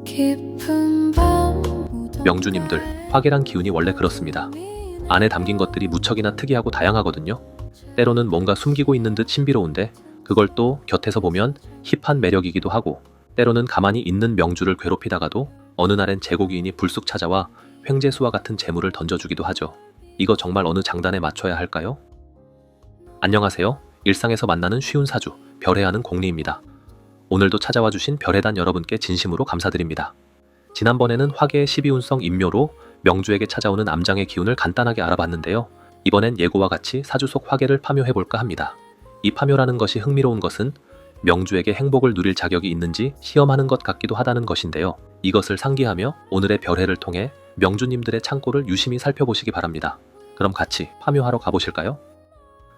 깊은 밤 명주님들, 화계란 기운이 원래 그렇습니다. 안에 담긴 것들이 무척이나 특이하고 다양하거든요. 때로는 뭔가 숨기고 있는 듯 신비로운데 그걸 또 곁에서 보면 힙한 매력이기도 하고, 때로는 가만히 있는 명주를 괴롭히다가도 어느 날엔 제고기인이 불쑥 찾아와 횡재수와 같은 재물을 던져주기도 하죠. 이거 정말 어느 장단에 맞춰야 할까요? 안녕하세요. 일상에서 만나는 쉬운 사주, 별의 하는 공리입니다. 오늘도 찾아와 주신 별의단 여러분께 진심으로 감사드립니다. 지난번에는 화계의 12운성 인묘로 명주에게 찾아오는 암장의 기운을 간단하게 알아봤는데요. 이번엔 예고와 같이 사주 속 화계를 파묘해볼까 합니다. 이 파묘라는 것이 흥미로운 것은 명주에게 행복을 누릴 자격이 있는지 시험하는 것 같기도 하다는 것인데요. 이것을 상기하며 오늘의 별해를 통해 명주님들의 창고를 유심히 살펴보시기 바랍니다. 그럼 같이 파묘하러 가보실까요?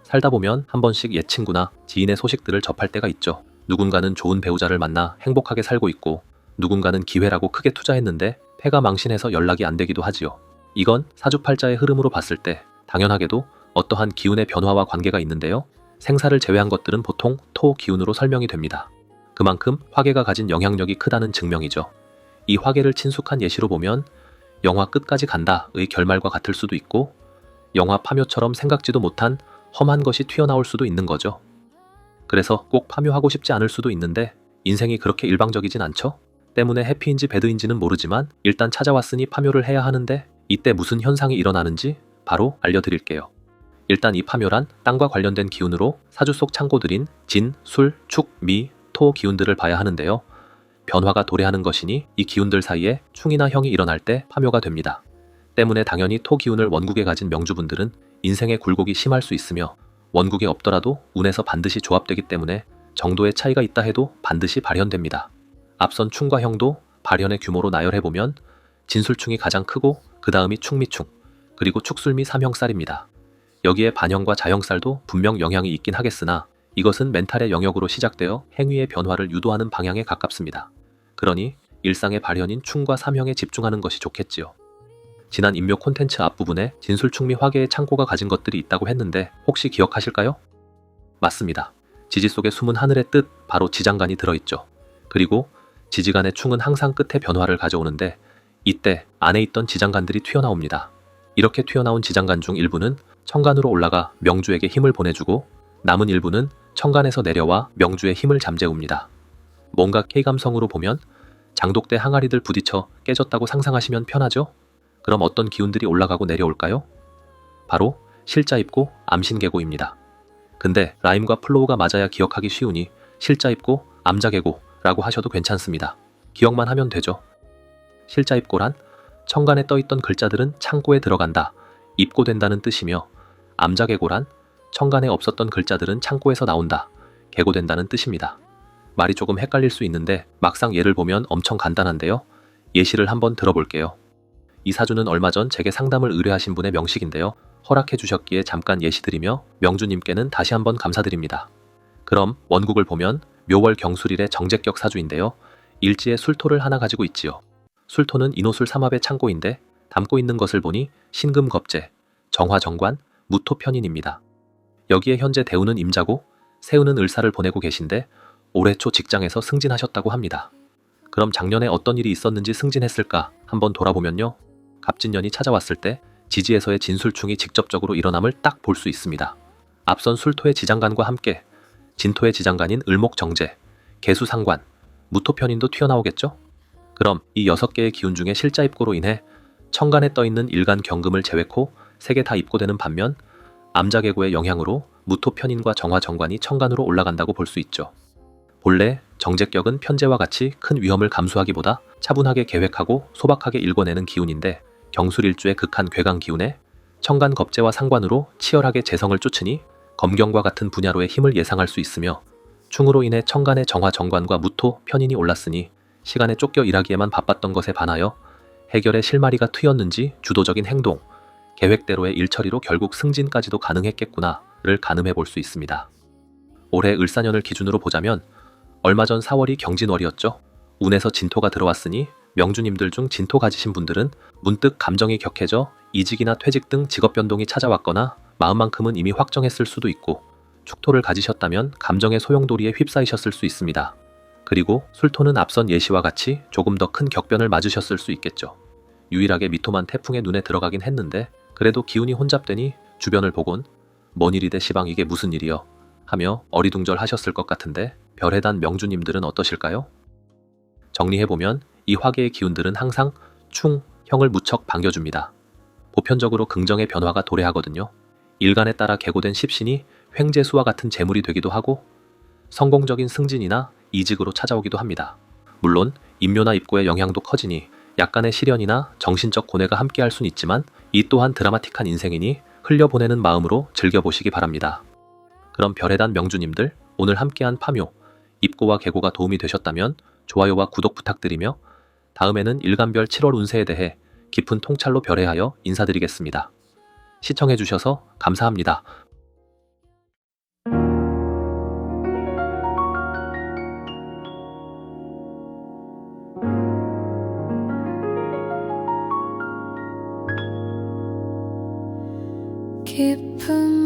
살다 보면 한 번씩 옛 친구나 지인의 소식들을 접할 때가 있죠. 누군가는 좋은 배우자를 만나 행복하게 살고 있고, 누군가는 기회라고 크게 투자했는데 패가 망신해서 연락이 안 되기도 하지요. 이건 사주팔자의 흐름으로 봤을 때 당연하게도 어떠한 기운의 변화와 관계가 있는데요. 생사를 제외한 것들은 보통 토 기운으로 설명이 됩니다. 그만큼 화계가 가진 영향력이 크다는 증명이죠. 이 화계를 친숙한 예시로 보면 영화 끝까지 간다의 결말과 같을 수도 있고, 영화 파묘처럼 생각지도 못한 험한 것이 튀어나올 수도 있는 거죠. 그래서 꼭 파묘하고 싶지 않을 수도 있는데 인생이 그렇게 일방적이진 않죠? 때문에 해피인지 배드인지는 모르지만 일단 찾아왔으니 파묘를 해야 하는데, 이때 무슨 현상이 일어나는지 바로 알려드릴게요. 일단 이 파묘란 땅과 관련된 기운으로 사주 속 창고들인 진, 술, 축, 미, 토 기운들을 봐야 하는데요. 변화가 도래하는 것이니 이 기운들 사이에 충이나 형이 일어날 때 파묘가 됩니다. 때문에 당연히 토 기운을 원국에 가진 명주분들은 인생의 굴곡이 심할 수 있으며, 원국에 없더라도 운에서 반드시 조합되기 때문에 정도의 차이가 있다 해도 반드시 발현됩니다. 앞선 충과 형도 발현의 규모로 나열해보면 진술충이 가장 크고 그 다음이 충미충, 그리고 축술미 삼형살입니다. 여기에 반형과 자형살도 분명 영향이 있긴 하겠으나 이것은 멘탈의 영역으로 시작되어 행위의 변화를 유도하는 방향에 가깝습니다. 그러니 일상의 발현인 충과 삼형에 집중하는 것이 좋겠지요. 지난 인묘 콘텐츠 앞부분에 진술충미 화계의 창고가 가진 것들이 있다고 했는데 혹시 기억하실까요? 맞습니다. 지지 속에 숨은 하늘의 뜻, 바로 지장간이 들어있죠. 그리고 지지간의 충은 항상 끝에 변화를 가져오는데 이때 안에 있던 지장간들이 튀어나옵니다. 이렇게 튀어나온 지장간 중 일부는 천간으로 올라가 명주에게 힘을 보내주고, 남은 일부는 천간에서 내려와 명주의 힘을 잠재웁니다. 뭔가 K감성으로 보면 장독대 항아리들 부딪혀 깨졌다고 상상하시면 편하죠? 그럼 어떤 기운들이 올라가고 내려올까요? 바로 실자입고 암신계고입니다. 근데 라임과 플로우가 맞아야 기억하기 쉬우니 실자입고 암자계고라고 하셔도 괜찮습니다. 기억만 하면 되죠. 실자입고란 천간에 떠있던 글자들은 창고에 들어간다, 입고된다는 뜻이며, 암자계고란 천간에 없었던 글자들은 창고에서 나온다, 계고된다는 뜻입니다. 말이 조금 헷갈릴 수 있는데 막상 예를 보면 엄청 간단한데요. 예시를 한번 들어볼게요. 이 사주는 얼마 전 제게 상담을 의뢰하신 분의 명식인데요. 허락해 주셨기에 잠깐 예시드리며 명주님께는 다시 한번 감사드립니다. 그럼 원국을 보면 묘월 경술일의 정제격 사주인데요. 일지에 술토를 하나 가지고 있지요. 술토는 인호술 삼합의 창고인데 담고 있는 것을 보니 신금겁재, 정화정관, 무토편인입니다. 여기에 현재 대우는 임자고 세우는 을사를 보내고 계신데 올해 초 직장에서 승진하셨다고 합니다. 그럼 작년에 어떤 일이 있었는지 승진했을까 한번 돌아보면요. 갑진년이 찾아왔을 때 지지에서의 진술충이 직접적으로 일어남을 딱 볼 수 있습니다. 앞선 술토의 지장간과 함께 진토의 지장간인 을목정제, 개수상관, 무토편인도 튀어나오겠죠? 그럼 이 6개의 기운 중에 실자입고로 인해 천간에 떠있는 일간 경금을 제외코 3개 다 입고되는 반면 암자계고의 영향으로 무토편인과 정화정관이 천간으로 올라간다고 볼 수 있죠. 본래 정제격은 편제와 같이 큰 위험을 감수하기보다 차분하게 계획하고 소박하게 일궈내는 기운인데, 경술일주의 극한 괴강 기운에 천간 겁재와 상관으로 치열하게 재성을 쫓으니 검경과 같은 분야로의 힘을 예상할 수 있으며, 충으로 인해 천간의 정화정관과 무토, 편인이 올랐으니 시간에 쫓겨 일하기에만 바빴던 것에 반하여 해결의 실마리가 트였는지 주도적인 행동, 계획대로의 일처리로 결국 승진까지도 가능했겠구나를 가늠해 볼 수 있습니다. 올해 을사년을 기준으로 보자면 얼마 전 4월이 경진월이었죠. 운에서 진토가 들어왔으니 명주님들 중 진토 가지신 분들은 문득 감정이 격해져 이직이나 퇴직 등 직업 변동이 찾아왔거나 마음만큼은 이미 확정했을 수도 있고, 축토를 가지셨다면 감정의 소용돌이에 휩싸이셨을 수 있습니다. 그리고 술토는 앞선 예시와 같이 조금 더 큰 격변을 맞으셨을 수 있겠죠. 유일하게 미토만 태풍의 눈에 들어가긴 했는데 그래도 기운이 혼잡되니 주변을 보곤 뭔 일이 돼 시방 이게 무슨 일이여 하며 어리둥절하셨을 것 같은데 별해단 명주님들은 어떠실까요? 정리해보면 이 화계의 기운들은 항상 충, 형을 무척 반겨줍니다. 보편적으로 긍정의 변화가 도래하거든요. 일간에 따라 계고된 십신이 횡재수와 같은 재물이 되기도 하고 성공적인 승진이나 이직으로 찾아오기도 합니다. 물론 인묘나 입고의 영향도 커지니 약간의 시련이나 정신적 고뇌가 함께할 순 있지만 이 또한 드라마틱한 인생이니 흘려보내는 마음으로 즐겨보시기 바랍니다. 그럼 별해단 명주님들 오늘 함께한 파묘, 입고와 계고가 도움이 되셨다면 좋아요와 구독 부탁드리며 다음에는 일간별 7월 운세에 대해 깊은 통찰로 별해하여 인사드리겠습니다. 시청해주셔서 감사합니다. 깊은